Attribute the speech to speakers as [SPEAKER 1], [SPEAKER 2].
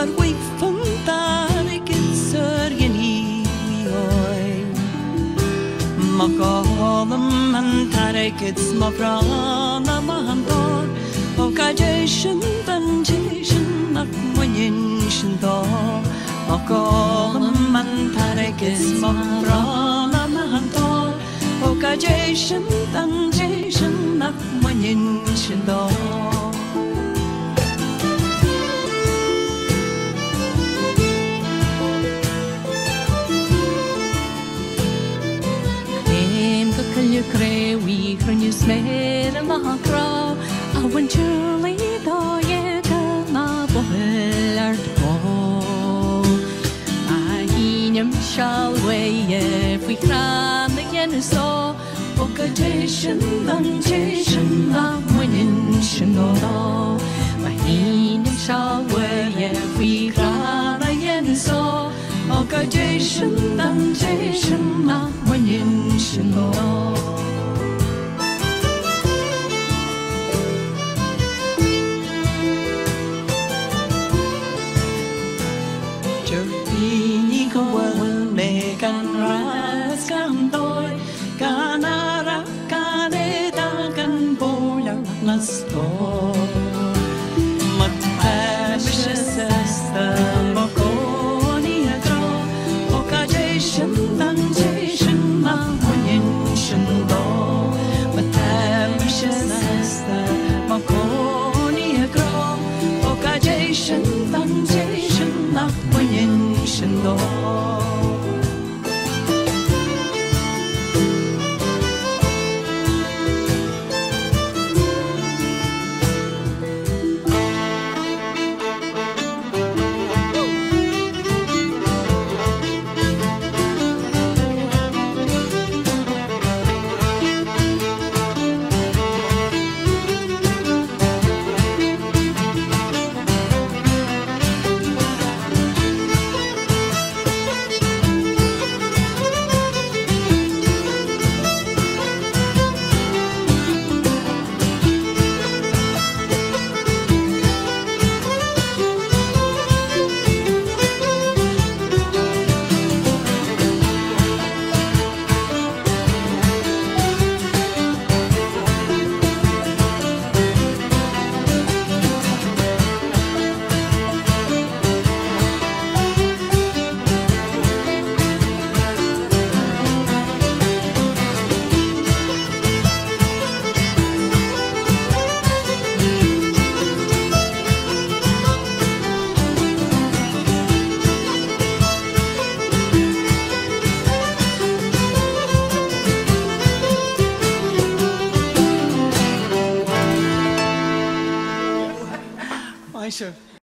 [SPEAKER 1] Mar week van daar ik het zorgen niet oi. Ma kalm en daar ik het ma prana man door. O kajeshin dan jeshin nak moyenshin do. Ma kalm en daar ik het ma prana man door. O kajeshin dan jeshin nak moyenshin do.
[SPEAKER 2] You crewi you smell a macro I want you lead oh yeah na bohlar go I him shall way if we cram again so occasion danjation na winning shino I him shall way if we cram again so occasion danjation na winning shino
[SPEAKER 1] Ni kawan me kan ras kan toy kanara kaneta kan bolar nas to mat pasesta makoni agro occasion danjation ma winchen do mat pasesta makoni agro occasion danjation ma winchen do Sure.